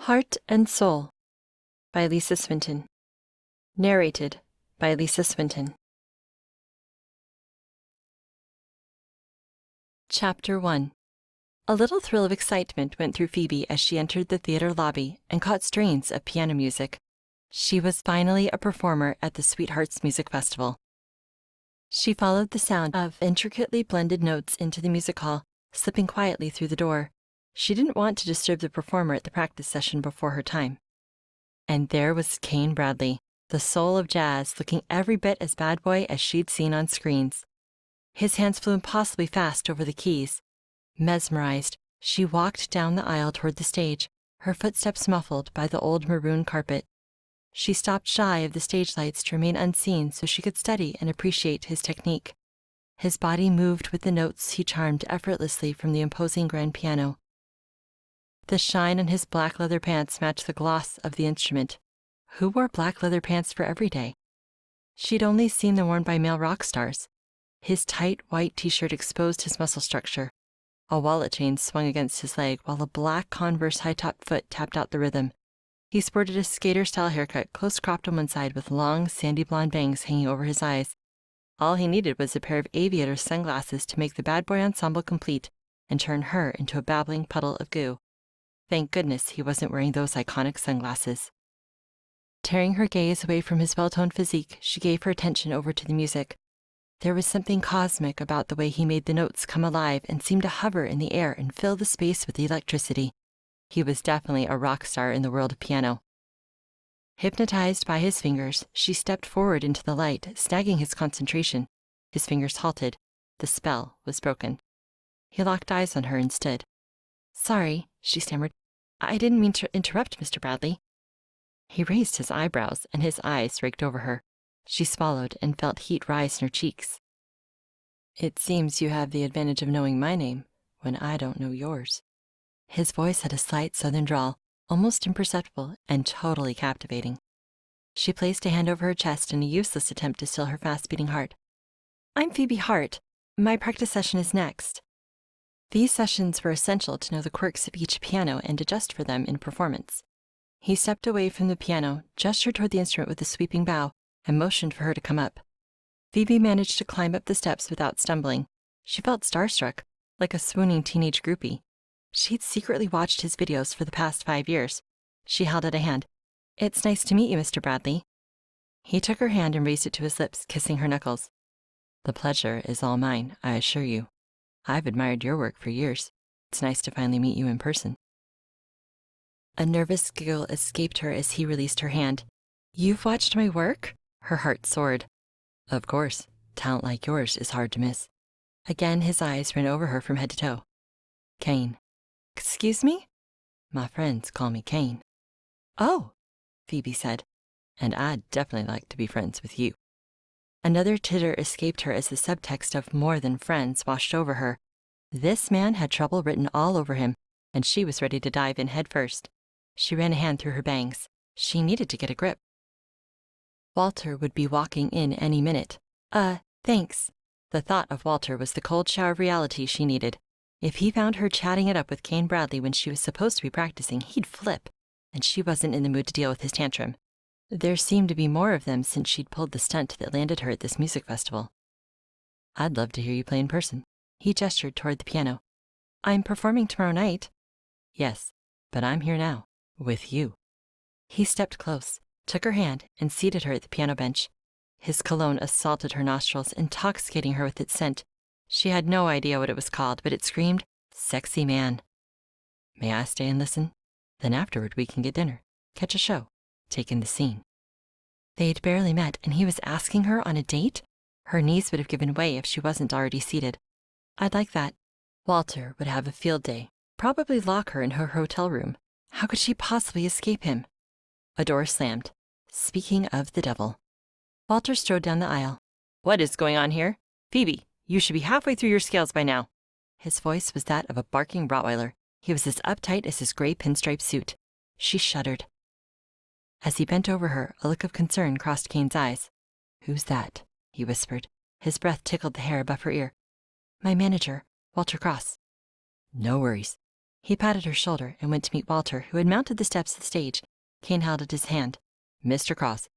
Heart and Soul by Lisa Swinton. Narrated by Lisa Swinton. Chapter 1. A little thrill of excitement went through Phoebe as she entered the theater lobby and caught strains of piano music. She was finally a performer at the Sweethearts Music Festival. She followed the sound of intricately blended notes into the music hall, slipping quietly through the door. She didn't want to disturb the performer at the practice session before her time. And there was Kane Bradley, the soul of jazz, looking every bit as bad boy as she'd seen on screens. His hands flew impossibly fast over the keys. Mesmerized, she walked down the aisle toward the stage, her footsteps muffled by the old maroon carpet. She stopped shy of the stage lights to remain unseen so she could study and appreciate his technique. His body moved with the notes he charmed effortlessly from the imposing grand piano. The shine on his black leather pants matched the gloss of the instrument. Who wore black leather pants for every day? She'd only seen them worn by male rock stars. His tight white t-shirt exposed his muscle structure. A wallet chain swung against his leg, while a black Converse high-top foot tapped out the rhythm. He sported a skater-style haircut, close-cropped on one side with long, sandy blonde bangs hanging over his eyes. All he needed was a pair of aviator sunglasses to make the bad boy ensemble complete and turn her into a babbling puddle of goo. Thank goodness he wasn't wearing those iconic sunglasses. Tearing her gaze away from his well-toned physique, she gave her attention over to the music. There was something cosmic about the way he made the notes come alive and seem to hover in the air and fill the space with electricity. He was definitely a rock star in the world of piano. Hypnotized by his fingers, she stepped forward into the light, snagging his concentration. His fingers halted. The spell was broken. He locked eyes on her and stood. "Sorry," she stammered. "I didn't mean to interrupt, Mr. Bradley." He raised his eyebrows, and his eyes raked over her. She swallowed and felt heat rise in her cheeks. "It seems you have the advantage of knowing my name when I don't know yours." His voice had a slight southern drawl, almost imperceptible and totally captivating. She placed a hand over her chest in a useless attempt to still her fast-beating heart. "I'm Phoebe Hart. My practice session is next." These sessions were essential to know the quirks of each piano and adjust for them in performance. He stepped away from the piano, gestured toward the instrument with a sweeping bow, and motioned for her to come up. Phoebe managed to climb up the steps without stumbling. She felt starstruck, like a swooning teenage groupie. She'd secretly watched his videos for the past 5 years. She held out a hand. "It's nice to meet you, Mr. Bradley." He took her hand and raised it to his lips, kissing her knuckles. "The pleasure is all mine, I assure you. I've admired your work for years. It's nice to finally meet you in person." A nervous giggle escaped her as he released her hand. "You've watched my work?" Her heart soared. "Of course. Talent like yours is hard to miss." Again his eyes ran over her from head to toe. "Kane." "Excuse me?" "My friends call me Kane." "Oh," Phoebe said. "And I'd definitely like to be friends with you." Another titter escaped her as the subtext of "more than friends" washed over her. This man had trouble written all over him, and she was ready to dive in head first. She ran a hand through her bangs. She needed to get a grip. Walter would be walking in any minute. Thanks." The thought of Walter was the cold shower of reality she needed. If he found her chatting it up with Kane Bradley when she was supposed to be practicing, he'd flip, and she wasn't in the mood to deal with his tantrum. There seemed to be more of them since she'd pulled the stunt that landed her at this music festival. "I'd love to hear you play in person." He gestured toward the piano. "I'm performing tomorrow night." "Yes, but I'm here now, with you." He stepped close, took her hand, and seated her at the piano bench. His cologne assaulted her nostrils, intoxicating her with its scent. She had no idea what it was called, but it screamed, "Sexy man." "May I stay and listen? Then afterward we can get dinner, catch a show, take in the scene." They'd barely met, and he was asking her on a date? Her knees would have given way if she wasn't already seated. "I'd like that." Walter would have a field day, probably lock her in her hotel room. How could she possibly escape him? A door slammed. Speaking of the devil. Walter strode down the aisle. "What is going on here? Phoebe, you should be halfway through your scales by now." His voice was that of a barking Rottweiler. He was as uptight as his gray pinstripe suit. She shuddered. As he bent over her, a look of concern crossed Kane's eyes. "Who's that?" he whispered. His breath tickled the hair above her ear. "My manager, Walter Cross." "No worries." He patted her shoulder and went to meet Walter, who had mounted the steps of the stage. Kane held out his hand. Mr. Cross.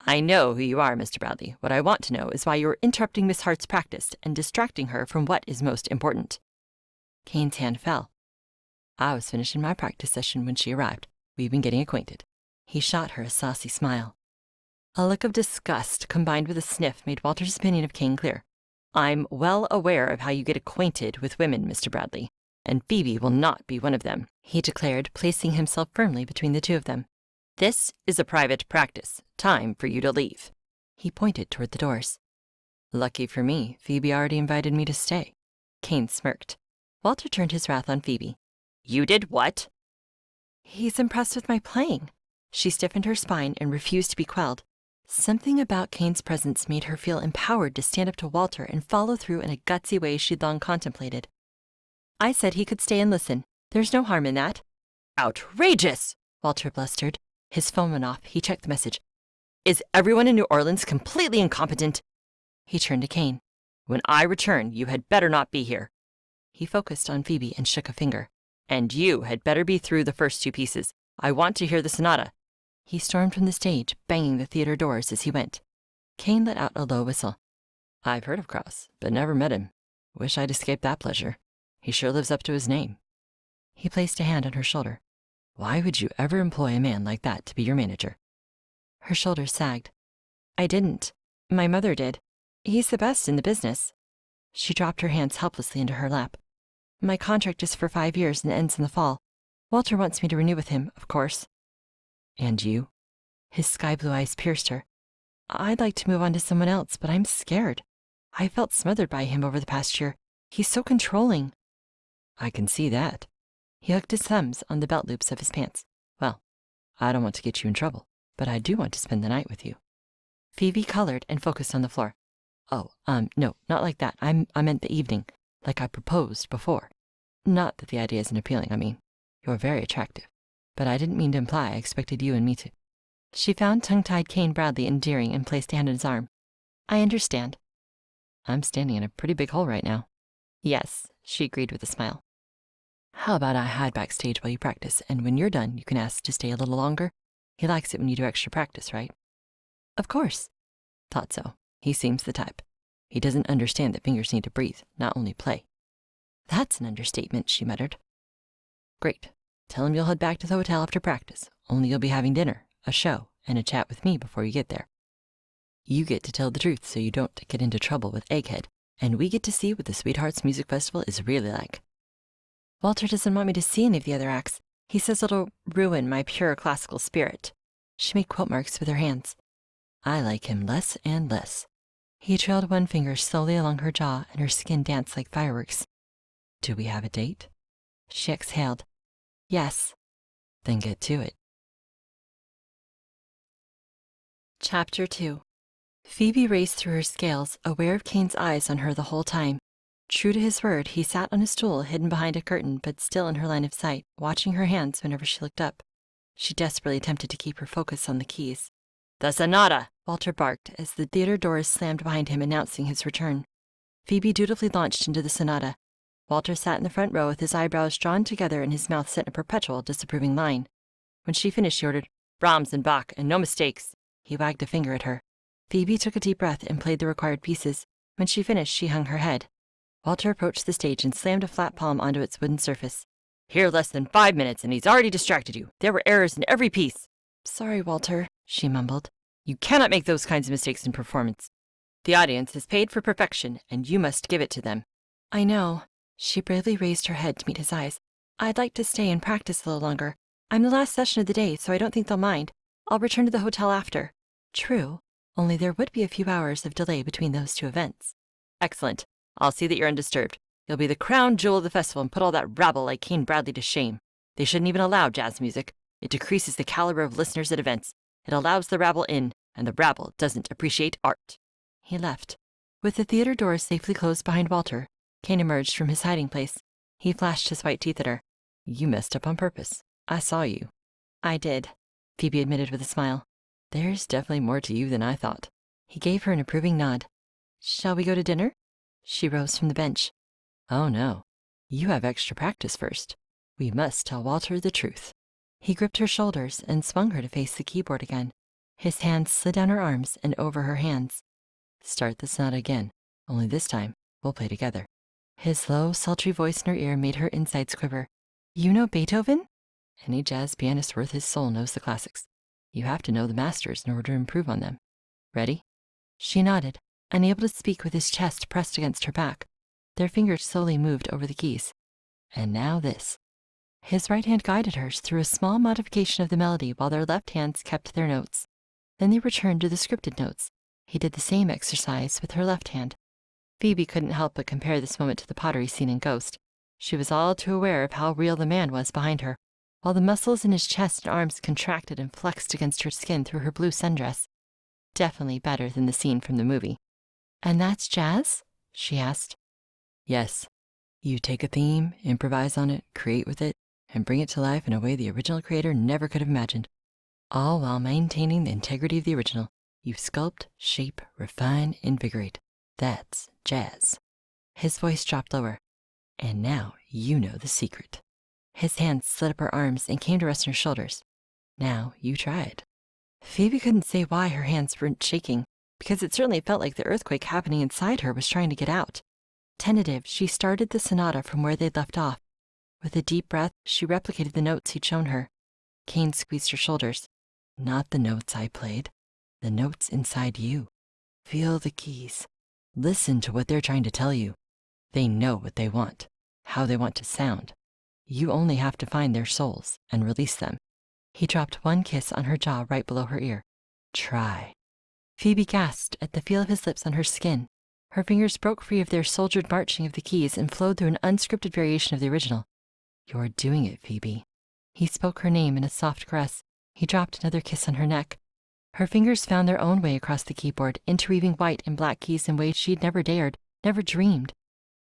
I know who you are, Mr. Bradley. What I want to know is why you are interrupting Miss Hart's practice and distracting her from what is most important. Kane's hand fell. I was finishing my practice session when she arrived. We've been getting acquainted. He shot her a saucy smile. A look of disgust combined with a sniff made Walter's opinion of Kane clear. I'm well aware of how you get acquainted with women, Mr. Bradley, and Phoebe will not be one of them, he declared, placing himself firmly between the two of them. This is a private practice. Time for you to leave. He pointed toward the doors. Lucky for me, Phoebe already invited me to stay. Kane smirked. Walter turned his wrath on Phoebe. You did what? He's impressed with my playing. She stiffened her spine and refused to be quelled. Something about Kane's presence made her feel empowered to stand up to Walter and follow through in a gutsy way she'd long contemplated. I said he could stay and listen. There's no harm in that. Outrageous! Walter blustered. His phone went off. He checked the message. Is everyone in New Orleans completely incompetent? He turned to Kane. When I return, you had better not be here. He focused on Phoebe and shook a finger. And you had better be through the first two pieces. I want to hear the sonata. He stormed from the stage, banging the theater doors as he went. Kane let out a low whistle. I've heard of Cross, but never met him. Wish I'd escaped that pleasure. He sure lives up to his name. He placed a hand on her shoulder. Why would you ever employ a man like that to be your manager? Her shoulders sagged. I didn't. My mother did. He's the best in the business. She dropped her hands helplessly into her lap. My contract is for 5 years and ends in the fall. Walter wants me to renew with him, of course. And you? His sky-blue eyes pierced her. I'd like to move on to someone else, but I'm scared. I felt smothered by him over the past year. He's so controlling. I can see that. He hooked his thumbs on the belt loops of his pants. Well, I don't want to get you in trouble, but I do want to spend the night with you. Phoebe colored and focused on the floor. Oh, no, not like that. I meant the evening, like I proposed before. Not that the idea isn't appealing, I mean. You're very attractive. But I didn't mean to imply I expected you and me to. She found tongue-tied Kane Bradley endearing and placed a hand on his arm. I understand. I'm standing in a pretty big hole right now. Yes, she agreed with a smile. How about I hide backstage while you practice, and when you're done, you can ask to stay a little longer? He likes it when you do extra practice, right? Of course. Thought so. He seems the type. He doesn't understand that fingers need to breathe, not only play. That's an understatement, she muttered. Great. Tell him you'll head back to the hotel after practice, only you'll be having dinner, a show, and a chat with me before you get there. You get to tell the truth so you don't get into trouble with Egghead, and we get to see what the Sweethearts Music Festival is really like. Walter doesn't want me to see any of the other acts. He says it'll ruin my pure classical spirit. She made quote marks with her hands. I like him less and less. He trailed one finger slowly along her jaw, and her skin danced like fireworks. Do we have a date? She exhaled. Yes. Then get to it. Chapter 2. Phoebe raced through her scales, aware of Kane's eyes on her the whole time. True to his word, he sat on a stool hidden behind a curtain, but still in her line of sight, watching her hands whenever she looked up. She desperately attempted to keep her focus on the keys. The sonata! Walter barked as the theater doors slammed behind him, announcing his return. Phoebe dutifully launched into the sonata. Walter sat in the front row with his eyebrows drawn together and his mouth set in a perpetual disapproving line. When she finished, she ordered, Brahms and Bach, and no mistakes. He wagged a finger at her. Phoebe took a deep breath and played the required pieces. When she finished, she hung her head. Walter approached the stage and slammed a flat palm onto its wooden surface. Here less than 5 minutes, and he's already distracted you. There were errors in every piece. Sorry, Walter, she mumbled. You cannot make those kinds of mistakes in performance. The audience has paid for perfection, and you must give it to them. I know. She bravely raised her head to meet his eyes. I'd like to stay and practice a little longer. I'm the last session of the day, so I don't think they'll mind. I'll return to the hotel after. True, only there would be a few hours of delay between those two events. Excellent. I'll see that you're undisturbed. You'll be the crown jewel of the festival and put all that rabble like Kane Bradley to shame. They shouldn't even allow jazz music. It decreases the caliber of listeners at events. It allows the rabble in, and the rabble doesn't appreciate art. He left. With the theater doors safely closed behind Walter, Kane emerged from his hiding place. He flashed his white teeth at her. You messed up on purpose. I saw you. I did, Phoebe admitted with a smile. There's definitely more to you than I thought. He gave her an approving nod. Shall we go to dinner? She rose from the bench. Oh, no. You have extra practice first. We must tell Walter the truth." He gripped her shoulders and swung her to face the keyboard again. His hands slid down her arms and over her hands. "Start the sonata again, only this time we'll play together." His low, sultry voice in her ear made her insides quiver. "You know Beethoven?" "Any jazz pianist worth his soul knows the classics. You have to know the masters in order to improve on them. Ready?" She nodded, unable to speak with his chest pressed against her back. Their fingers slowly moved over the keys. "And now this." His right hand guided hers through a small modification of the melody while their left hands kept their notes. Then they returned to the scripted notes. He did the same exercise with her left hand. Phoebe couldn't help but compare this moment to the pottery scene in Ghost. She was all too aware of how real the man was behind her, while the muscles in his chest and arms contracted and flexed against her skin through her blue sundress. Definitely better than the scene from the movie. "And that's jazz?" she asked. "Yes. You take a theme, improvise on it, create with it, and bring it to life in a way the original creator never could have imagined. All while maintaining the integrity of the original. You sculpt, shape, refine, invigorate. That's jazz." His voice dropped lower. "And now you know the secret." His hands slid up her arms and came to rest on her shoulders. "Now you try it." Phoebe couldn't say why her hands weren't shaking, because it certainly felt like the earthquake happening inside her was trying to get out. Tentative, she started the sonata from where they'd left off. With a deep breath, she replicated the notes he'd shown her. Kane squeezed her shoulders. "Not the notes I played. The notes inside you. Feel the keys. Listen to what they're trying to tell you. They know what they want, how they want to sound. You only have to find their souls and release them." He dropped one kiss on her jaw right below her ear. "Try." Phoebe gasped at the feel of his lips on her skin. Her fingers broke free of their soldiered marching of the keys and flowed through an unscripted variation of the original. "You're doing it, Phoebe." He spoke her name in a soft caress. He dropped another kiss on her neck. Her fingers found their own way across the keyboard, interweaving white and black keys in ways she'd never dared, never dreamed.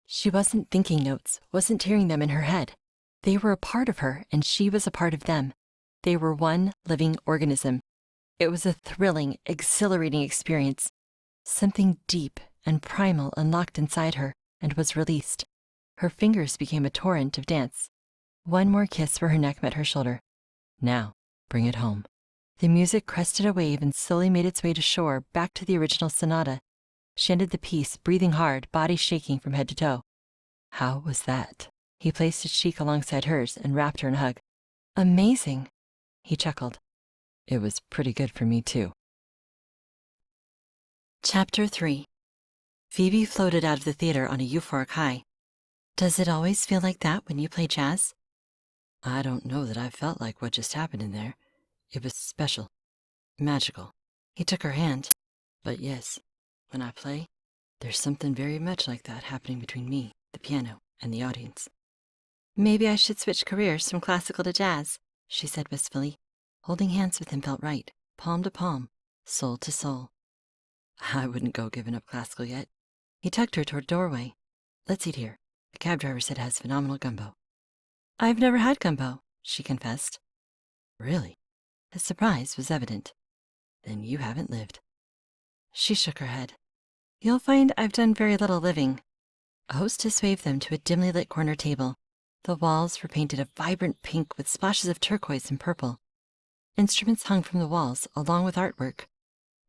She wasn't thinking notes, wasn't hearing them in her head. They were a part of her, and she was a part of them. They were one living organism. It was a thrilling, exhilarating experience. Something deep and primal unlocked inside her and was released. Her fingers became a torrent of dance. One more kiss where her neck met her shoulder. "Now, bring it home." The music crested a wave and slowly made its way to shore, back to the original sonata. She ended the piece, breathing hard, body shaking from head to toe. "How was that?" He placed his cheek alongside hers and wrapped her in a hug. "Amazing." He chuckled. "It was pretty good for me, too." Chapter 3. Phoebe floated out of the theater on a euphoric high. "Does it always feel like that when you play jazz?" "I don't know that I felt like what just happened in there. It was special. Magical." He took her hand. "But yes, when I play, there's something very much like that happening between me, the piano, and the audience." "Maybe I should switch careers from classical to jazz," she said wistfully. Holding hands with him felt right, palm to palm, soul to soul. "I wouldn't go giving up classical yet." He tugged her toward a doorway. "Let's eat here. The cab driver said it has phenomenal gumbo." "I've never had gumbo," she confessed. "Really?" His surprise was evident. "Then you haven't lived." She shook her head. "You'll find I've done very little living." A hostess waved them to a dimly lit corner table. The walls were painted a vibrant pink with splashes of turquoise and purple. Instruments hung from the walls, along with artwork.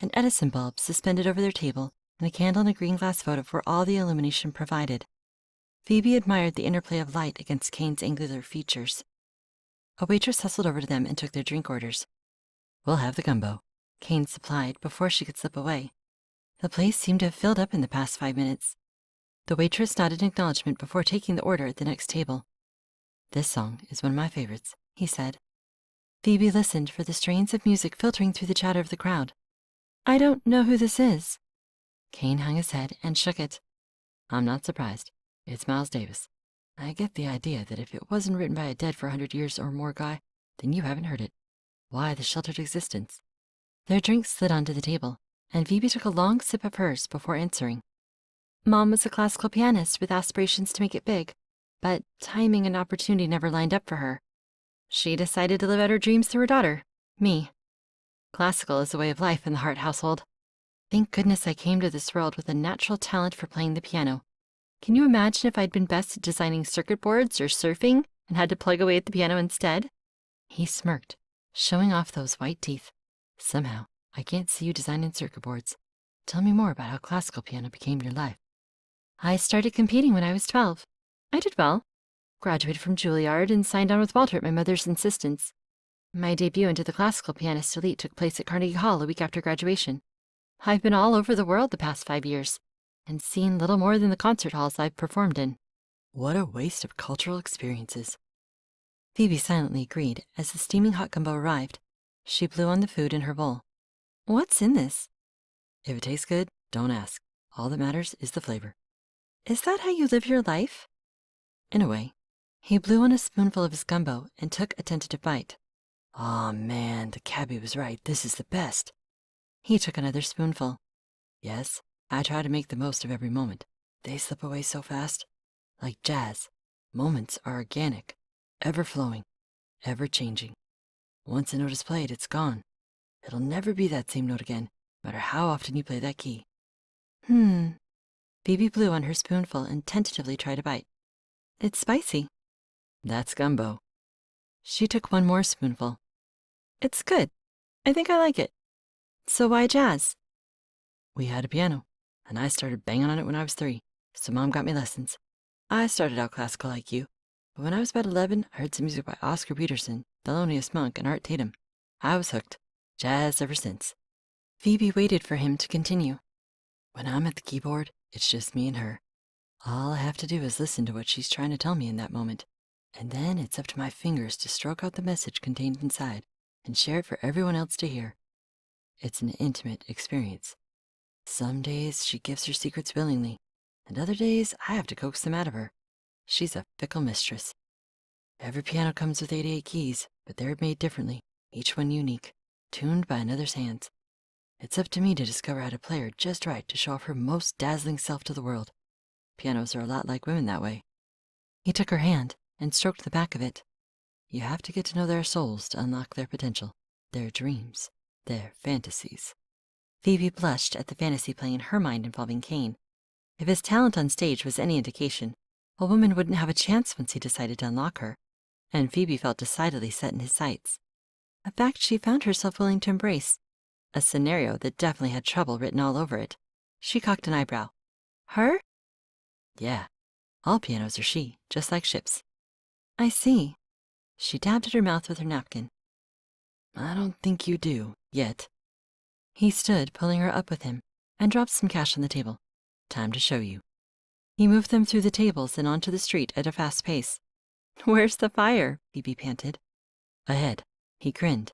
An Edison bulb suspended over their table, and a candle and a green glass votive were all the illumination provided. Phoebe admired the interplay of light against Kane's angular features. A waitress hustled over to them and took their drink orders. "We'll have the gumbo," Kane supplied before she could slip away. The place seemed to have filled up in the past 5 minutes. The waitress nodded in acknowledgement before taking the order at the next table. "This song is one of my favorites," he said. Phoebe listened for the strains of music filtering through the chatter of the crowd. "I don't know who this is." Kane hung his head and shook it. "I'm not surprised. It's Miles Davis. I get the idea that if it wasn't written by a dead for 100 years or more guy, then you haven't heard it. Why the sheltered existence?" Their drinks slid onto the table, and Phoebe took a long sip of hers before answering. "Mom was a classical pianist with aspirations to make it big, but timing and opportunity never lined up for her. She decided to live out her dreams through her daughter, me. Classical is a way of life in the Hart household. Thank goodness I came to this world with a natural talent for playing the piano. Can you imagine if I'd been best at designing circuit boards or surfing and had to plug away at the piano instead? He smirked, showing off those white teeth. Somehow, I can't see you designing circuit boards. Tell me more about how classical piano became your life. I started competing when I was 12. I did well. Graduated from Juilliard and signed on with Walter at my mother's insistence. My debut into the classical pianist elite took place at Carnegie Hall a week after graduation. I've been all over the world the past 5 years, and seen little more than the concert halls I've performed in. What a waste of cultural experiences. Phoebe silently agreed as the steaming hot gumbo arrived. She blew on the food in her bowl. What's in this? If it tastes good, don't ask. All that matters is the flavor. Is that how you live your life? In a way. He blew on a spoonful of his gumbo and took a tentative bite. Aw, man, the cabbie was right. This is the best. He took another spoonful. Yes, I try to make the most of every moment. They slip away so fast. Like jazz, moments are organic, ever-flowing, ever-changing. Once a note is played, it's gone. It'll never be that same note again, no matter how often you play that key. Phoebe blew on her spoonful and tentatively tried a bite. It's spicy. That's gumbo. She took one more spoonful. It's good. I think I like it. So why jazz? We had a piano, and I started banging on it when I was 3, so Mom got me lessons. I started out classical like you, but when I was about 11, I heard some music by Oscar Peterson, Thelonious Monk, and Art Tatum. I was hooked. Jazz ever since. Phoebe waited for him to continue. When I'm at the keyboard, it's just me and her. All I have to do is listen to what she's trying to tell me in that moment, and then it's up to my fingers to stroke out the message contained inside and share it for everyone else to hear. It's an intimate experience. Some days she gives her secrets willingly, and other days I have to coax them out of her. She's a fickle mistress. Every piano comes with 88 keys, but they're made differently, each one unique, tuned by another's hands. It's up to me to discover how to play her just right to show off her most dazzling self to the world. Pianos are a lot like women that way. He took her hand and stroked the back of it. You have to get to know their souls to unlock their potential, their dreams, their fantasies. Phoebe blushed at the fantasy playing in her mind involving Kane. If his talent on stage was any indication, a woman wouldn't have a chance once he decided to unlock her, and Phoebe felt decidedly set in his sights. A fact she found herself willing to embrace, a scenario that definitely had trouble written all over it. She cocked an eyebrow. Her? Yeah, all pianos are she, just like ships. I see. She dabbed at her mouth with her napkin. I don't think you do, yet. He stood, pulling her up with him, and dropped some cash on the table. Time to show you. He moved them through the tables and onto the street at a fast pace. Where's the fire? Phoebe panted. Ahead. He grinned.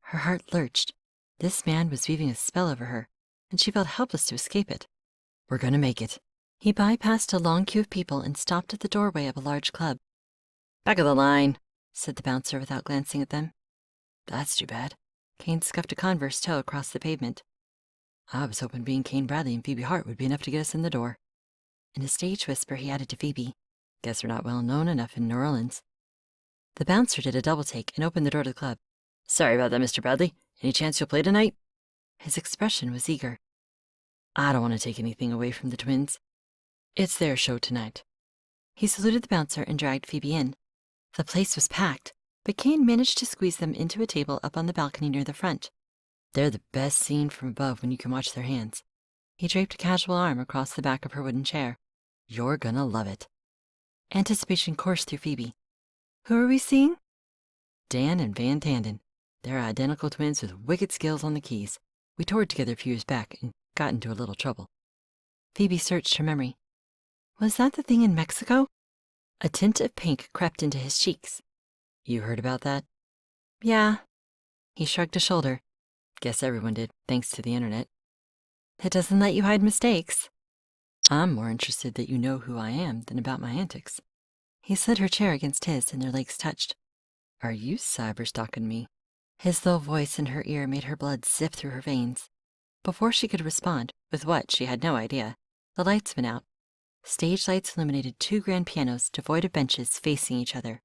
Her heart lurched. This man was weaving a spell over her, and she felt helpless to escape it. We're gonna make it. He bypassed a long queue of people and stopped at the doorway of a large club. Back of the line, said the bouncer without glancing at them. That's too bad. Kane scuffed a Converse toe across the pavement. I was hoping being Kane Bradley and Phoebe Hart would be enough to get us in the door. In a stage whisper, he added to Phoebe, Guess we're not well known enough in New Orleans. The bouncer did a double take and opened the door to the club. Sorry about that, Mr. Bradley. Any chance you'll play tonight? His expression was eager. I don't want to take anything away from the twins. It's their show tonight. He saluted the bouncer and dragged Phoebe in. The place was packed, but Kane managed to squeeze them into a table up on the balcony near the front. They're the best seen from above when you can watch their hands. He draped a casual arm across the back of her wooden chair. You're gonna love it. Anticipation coursed through Phoebe. Who are we seeing? Dan and Van Tanden. They're identical twins with wicked skills on the keys. We toured together a few years back and got into a little trouble. Phoebe searched her memory. Was that the thing in Mexico? A tint of pink crept into his cheeks. You heard about that? Yeah. He shrugged a shoulder. Guess everyone did, thanks to the internet. It doesn't let you hide mistakes. I'm more interested that you know who I am than about my antics. He slid her chair against his and their legs touched. Are you cyberstalking me? His low voice in her ear made her blood sift through her veins. Before she could respond, with what she had no idea, the lights went out. Stage lights illuminated 2 grand pianos devoid of benches facing each other.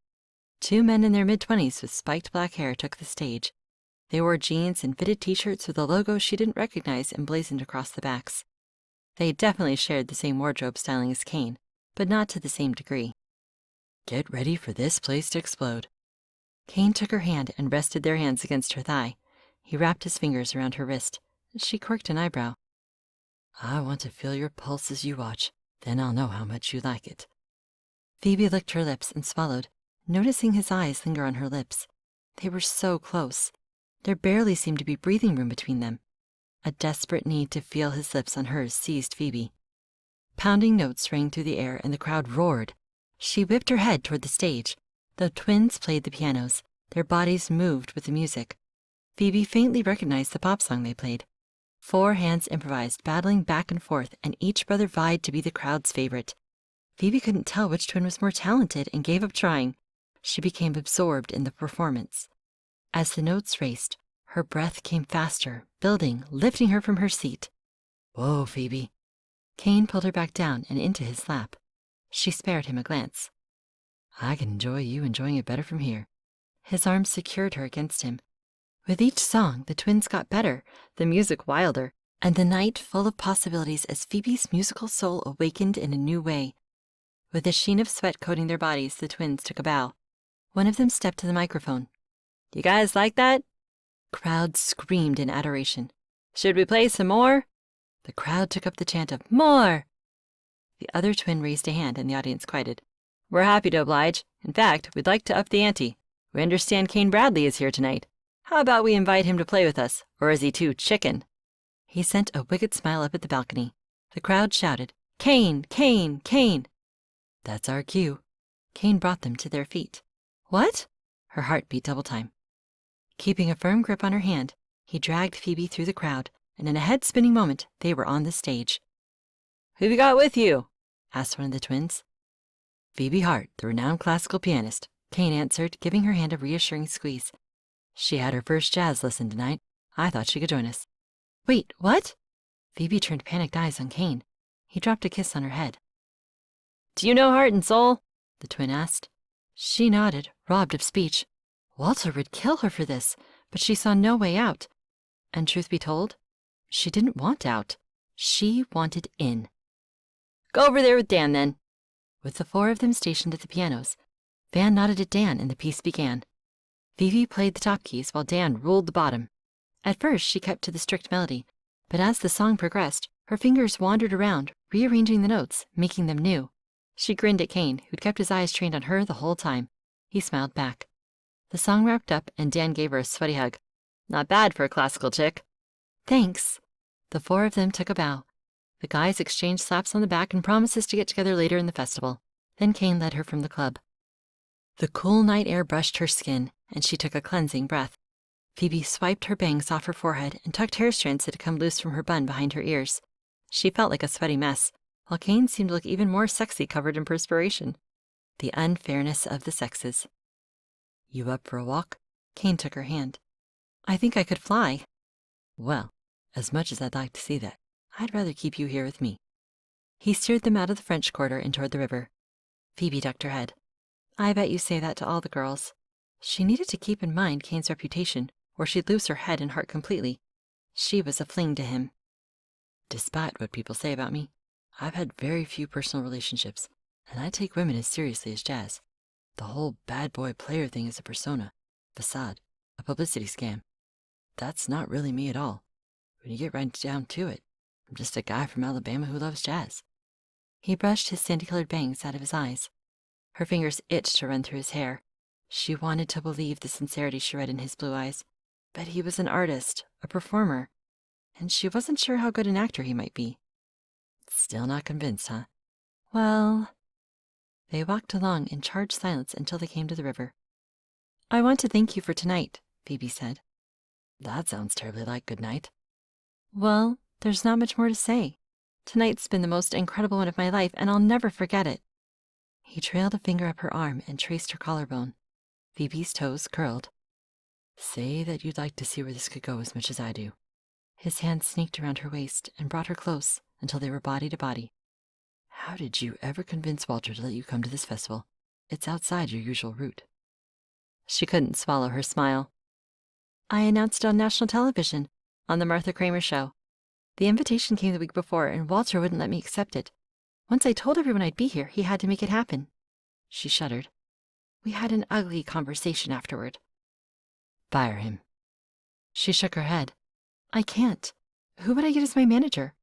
2 men in their mid-20s with spiked black hair took the stage. They wore jeans and fitted t-shirts with a logo she didn't recognize emblazoned across the backs. They definitely shared the same wardrobe styling as Kane, but not to the same degree. Get ready for this place to explode. Kane took her hand and rested their hands against her thigh. He wrapped his fingers around her wrist. She quirked an eyebrow. I want to feel your pulse as you watch. Then I'll know how much you like it. Phoebe licked her lips and swallowed, noticing his eyes linger on her lips. They were so close. There barely seemed to be breathing room between them. A desperate need to feel his lips on hers seized Phoebe. Pounding notes rang through the air and the crowd roared. She whipped her head toward the stage. The twins played the pianos. Their bodies moved with the music. Phoebe faintly recognized the pop song they played. 4 hands improvised, battling back and forth, and each brother vied to be the crowd's favorite. Phoebe couldn't tell which twin was more talented and gave up trying. She became absorbed in the performance. As the notes raced, her breath came faster, building, lifting her from her seat. Whoa, Phoebe. Kane pulled her back down and into his lap. She spared him a glance. I can enjoy you enjoying it better from here. His arms secured her against him. With each song, the twins got better, the music wilder, and the night full of possibilities as Phoebe's musical soul awakened in a new way. With a sheen of sweat coating their bodies, the twins took a bow. One of them stepped to the microphone. You guys like that? Crowd screamed in adoration. Should we play some more? The crowd took up the chant of more. The other twin raised a hand and the audience quieted. We're happy to oblige. In fact, we'd like to up the ante. We understand Kane Bradley is here tonight. How about we invite him to play with us, or is he too chicken? He sent a wicked smile up at the balcony. The crowd shouted, Kane, Kane, Kane. That's our cue. Kane brought them to their feet. What? Her heart beat double time. Keeping a firm grip on her hand, he dragged Phoebe through the crowd, and in a head-spinning moment, they were on the stage. Who've you got with you? Asked one of the twins. Phoebe Hart, the renowned classical pianist, Kane answered, giving her hand a reassuring squeeze. She had her first jazz lesson tonight. I thought she could join us. Wait, what? Phoebe turned panicked eyes on Kane. He dropped a kiss on her head. Do you know Heart and Soul? The twin asked. She nodded, robbed of speech. Walter would kill her for this, but she saw no way out. And truth be told, she didn't want out. She wanted in. Go over there with Dan, then. With the 4 of them stationed at the pianos, Van nodded at Dan and the piece began. Phoebe played the top keys while Dan ruled the bottom. At first, she kept to the strict melody, but as the song progressed, her fingers wandered around, rearranging the notes, making them new. She grinned at Kane, who'd kept his eyes trained on her the whole time. He smiled back. The song wrapped up, and Dan gave her a sweaty hug. Not bad for a classical chick. Thanks. The 4 of them took a bow. The guys exchanged slaps on the back and promises to get together later in the festival. Then Kane led her from the club. The cool night air brushed her skin, and she took a cleansing breath. Phoebe swiped her bangs off her forehead and tucked hair strands that had come loose from her bun behind her ears. She felt like a sweaty mess, while Kane seemed to look even more sexy covered in perspiration. The unfairness of the sexes. You up for a walk? Kane took her hand. I think I could fly. Well, as much as I'd like to see that, I'd rather keep you here with me. He steered them out of the French Quarter and toward the river. Phoebe ducked her head. I bet you say that to all the girls. She needed to keep in mind Kane's reputation, or she'd lose her head and heart completely. She was a fling to him. Despite what people say about me, I've had very few personal relationships, and I take women as seriously as jazz. The whole bad boy player thing is a persona, facade, a publicity scam. That's not really me at all. When you get right down to it, I'm just a guy from Alabama who loves jazz. He brushed his sandy-colored bangs out of his eyes. Her fingers itched to run through his hair. She wanted to believe the sincerity she read in his blue eyes, but he was an artist, a performer, and she wasn't sure how good an actor he might be. Still not convinced, huh? Well... They walked along in charged silence until they came to the river. I want to thank you for tonight, Phoebe said. That sounds terribly like good night. Well, there's not much more to say. Tonight's been the most incredible one of my life, and I'll never forget it. He trailed a finger up her arm and traced her collarbone. Phoebe's toes curled. Say that you'd like to see where this could go as much as I do. His hand sneaked around her waist and brought her close until they were body to body. How did you ever convince Walter to let you come to this festival? It's outside your usual route. She couldn't swallow her smile. I announced it on national television, on the Martha Kramer show. The invitation came the week before, and Walter wouldn't let me accept it. Once I told everyone I'd be here, he had to make it happen. She shuddered. We had an ugly conversation afterward. Fire him. She shook her head. I can't. Who would I get as my manager?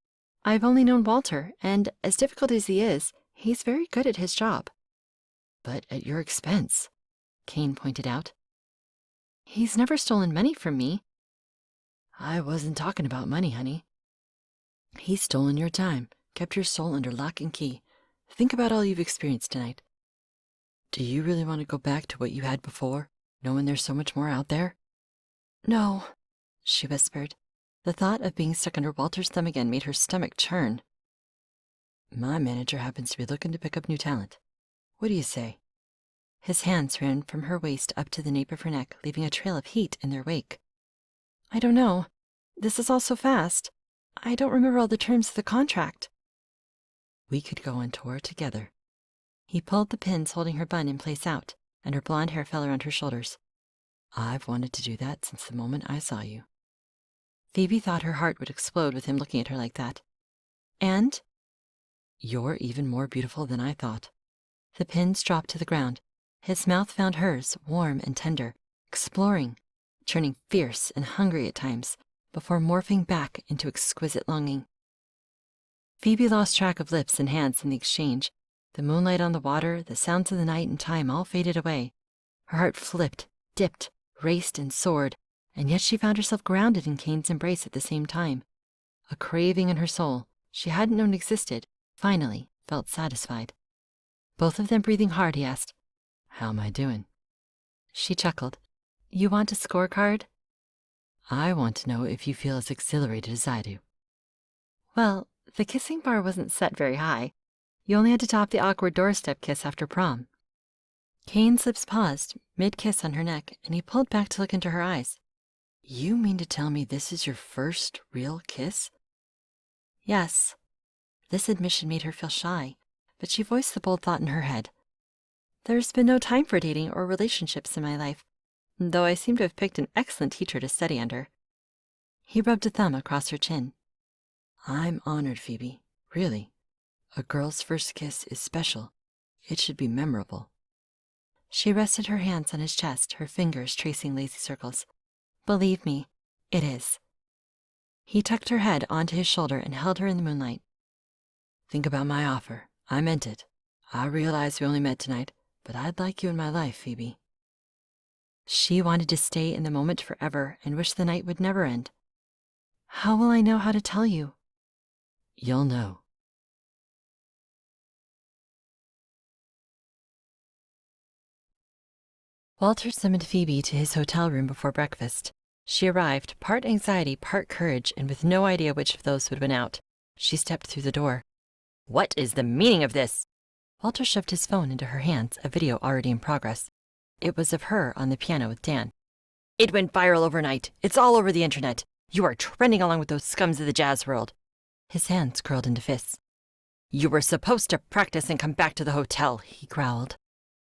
I've only known Walter, and as difficult as he is, he's very good at his job. But at your expense, Kane pointed out. He's never stolen money from me. I wasn't talking about money, honey. He's stolen your time, kept your soul under lock and key. Think about all you've experienced tonight. Do you really want to go back to what you had before, knowing there's so much more out there? No, she whispered. The thought of being stuck under Walter's thumb again made her stomach churn. My manager happens to be looking to pick up new talent. What do you say? His hands ran from her waist up to the nape of her neck, leaving a trail of heat in their wake. I don't know. This is all so fast. I don't remember all the terms of the contract. We could go on tour together. He pulled the pins holding her bun in place out, and her blonde hair fell around her shoulders. I've wanted to do that since the moment I saw you. Phoebe thought her heart would explode with him looking at her like that. And? You're even more beautiful than I thought. The pins dropped to the ground. His mouth found hers, warm and tender, exploring, turning fierce and hungry at times, before morphing back into exquisite longing. Phoebe lost track of lips and hands in the exchange. The moonlight on the water, the sounds of the night and time all faded away. Her heart flipped, dipped, raced and soared, and yet she found herself grounded in Kane's embrace at the same time. A craving in her soul she hadn't known existed, finally felt satisfied. Both of them breathing hard, he asked, How am I doing? She chuckled. You want a scorecard? I want to know if you feel as exhilarated as I do. Well, the kissing bar wasn't set very high. You only had to top the awkward doorstep kiss after prom. Kane's lips paused, mid-kiss on her neck, and he pulled back to look into her eyes. You mean to tell me this is your first real kiss? Yes. This admission made her feel shy, but she voiced the bold thought in her head. There's been no time for dating or relationships in my life, though I seem to have picked an excellent teacher to study under. He rubbed a thumb across her chin. I'm honored, Phoebe, really. A girl's first kiss is special. It should be memorable. She rested her hands on his chest, her fingers tracing lazy circles. Believe me, it is. He tucked her head onto his shoulder and held her in the moonlight. Think about my offer. I meant it. I realize we only met tonight, but I'd like you in my life, Phoebe. She wanted to stay in the moment forever and wished the night would never end. How will I know how to tell you? You'll know. Walter summoned Phoebe to his hotel room before breakfast. She arrived, part anxiety, part courage, and with no idea which of those would win out. She stepped through the door. What is the meaning of this? Walter shoved his phone into her hands, a video already in progress. It was of her on the piano with Dan. It went viral overnight. It's all over the internet. You are trending along with those scums of the jazz world. His hands curled into fists. You were supposed to practice and come back to the hotel, he growled.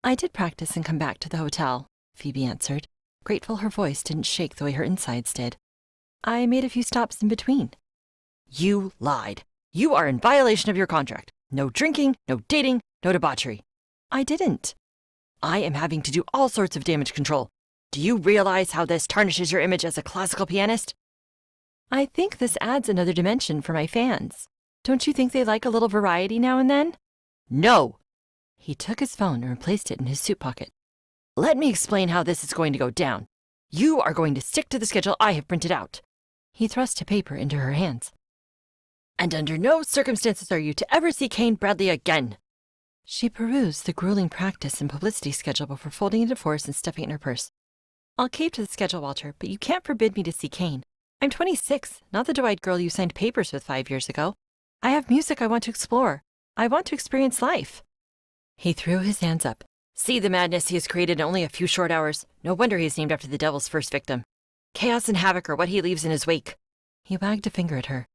I did practice and come back to the hotel, Phoebe answered, grateful her voice didn't shake the way her insides did. I made a few stops in between. You lied. You are in violation of your contract. No drinking, no dating, no debauchery. I didn't. I am having to do all sorts of damage control. Do you realize how this tarnishes your image as a classical pianist? I think this adds another dimension for my fans. Don't you think they like a little variety now and then? No! He took his phone and replaced it in his suit pocket. Let me explain how this is going to go down. You are going to stick to the schedule I have printed out. He thrust a paper into her hands. And under no circumstances are you to ever see Kane Bradley again. She perused the grueling practice and publicity schedule before folding it into fours and stuffing it in her purse. I'll keep to the schedule, Walter, but you can't forbid me to see Kane. I'm 26, not the doe-eyed girl you signed papers with 5 years ago. I have music I want to explore. I want to experience life. He threw his hands up. See the madness he has created in only a few short hours. No wonder he is named after the devil's first victim. Chaos and havoc are what he leaves in his wake. He wagged a finger at her.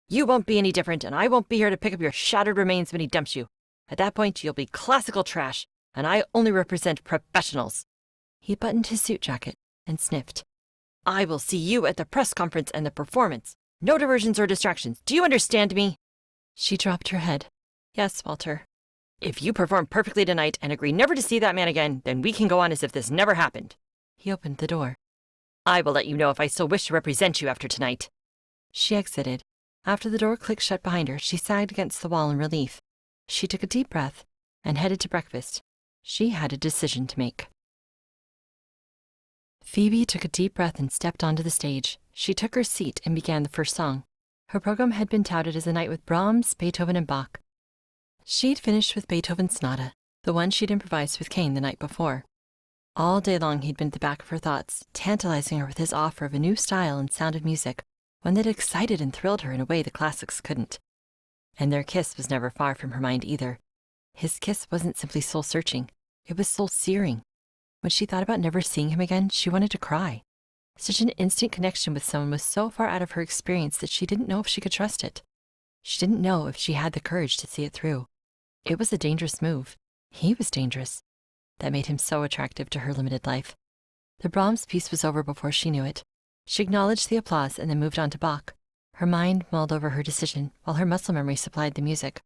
You won't be any different, and I won't be here to pick up your shattered remains when he dumps you. At that point, you'll be classical trash, and I only represent professionals. He buttoned his suit jacket and sniffed. I will see you at the press conference and the performance. No diversions or distractions. Do you understand me? She dropped her head. Yes, Walter. If you perform perfectly tonight and agree never to see that man again, then we can go on as if this never happened. He opened the door. I will let you know if I still wish to represent you after tonight. She exited. After the door clicked shut behind her, she sagged against the wall in relief. She took a deep breath and headed to breakfast. She had a decision to make. Phoebe took a deep breath and stepped onto the stage. She took her seat and began the first song. Her program had been touted as a night with Brahms, Beethoven, and Bach. She'd finished with Beethoven's Sonata, the one she'd improvised with Kane the night before. All day long he'd been at the back of her thoughts, tantalizing her with his offer of a new style and sound of music, one that excited and thrilled her in a way the classics couldn't. And their kiss was never far from her mind either. His kiss wasn't simply soul-searching, it was soul-searing. When she thought about never seeing him again, she wanted to cry. Such an instant connection with someone was so far out of her experience that she didn't know if she could trust it. She didn't know if she had the courage to see it through. It was a dangerous move. He was dangerous. That made him so attractive to her limited life. The Brahms piece was over before she knew it. She acknowledged the applause and then moved on to Bach. Her mind mulled over her decision, while her muscle memory supplied the music.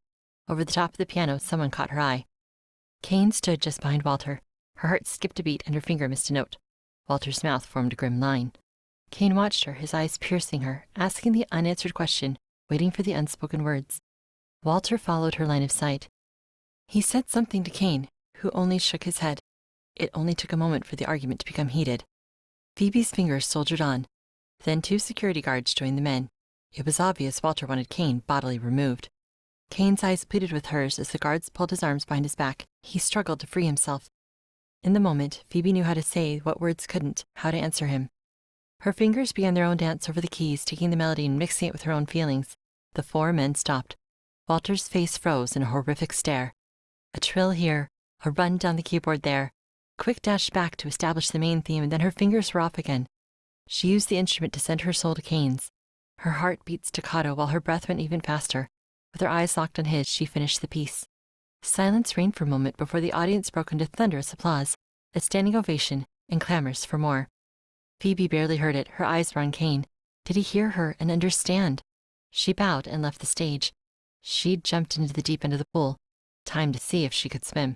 Over the top of the piano, someone caught her eye. Kane stood just behind Walter. Her heart skipped a beat and her finger missed a note. Walter's mouth formed a grim line. Kane watched her, his eyes piercing her, asking the unanswered question, waiting for the unspoken words. Walter followed her line of sight. He said something to Kane, who only shook his head. It only took a moment for the argument to become heated. Phoebe's fingers soldiered on. Then 2 security guards joined the men. It was obvious Walter wanted Kane bodily removed. Kane's eyes pleaded with hers as the guards pulled his arms behind his back. He struggled to free himself. In the moment, Phoebe knew how to say what words couldn't, how to answer him. Her fingers began their own dance over the keys, taking the melody and mixing it with her own feelings. The 4 men stopped. Walter's face froze in a horrific stare. A trill here, a run down the keyboard there. Quick dash back to establish the main theme, and then her fingers were off again. She used the instrument to send her soul to Kane's. Her heart beat staccato while her breath went even faster. With her eyes locked on his, she finished the piece. Silence reigned for a moment before the audience broke into thunderous applause, a standing ovation, and clamors for more. Phoebe barely heard it. Her eyes were on Kane. Did he hear her and understand? She bowed and left the stage. She'd jumped into the deep end of the pool. Time to see if she could swim.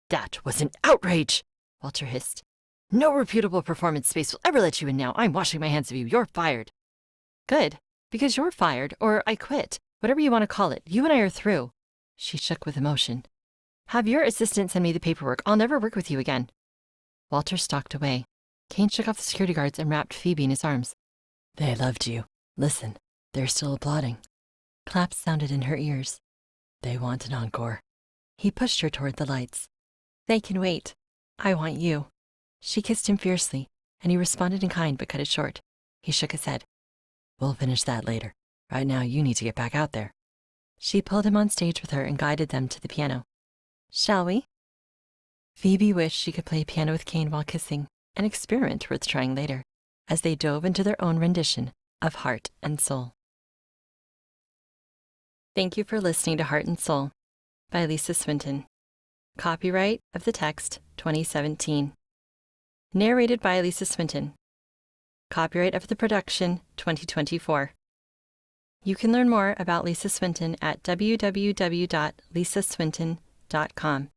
That was an outrage, Walter hissed. No reputable performance space will ever let you in now. I'm washing my hands of you. You're fired. Good, because you're fired, or I quit. Whatever you want to call it. You and I are through. She shook with emotion. Have your assistant send me the paperwork. I'll never work with you again. Walter stalked away. Kane shook off the security guards and wrapped Phoebe in his arms. They loved you. Listen, they're still applauding. Claps sounded in her ears. They want an encore. He pushed her toward the lights. They can wait. I want you. She kissed him fiercely, and he responded in kind but cut it short. He shook his head. We'll finish that later. Right now you need to get back out there. She pulled him on stage with her and guided them to the piano. Shall we? Phoebe wished she could play piano with Kane while kissing, an experiment worth trying later, as they dove into their own rendition of Heart and Soul. Thank you for listening to Heart and Soul by Lisa Swinton. Copyright of the text 2017. Narrated by Lisa Swinton. Copyright of the production 2024. You can learn more about Lisa Swinton at www.lisaswinton.com.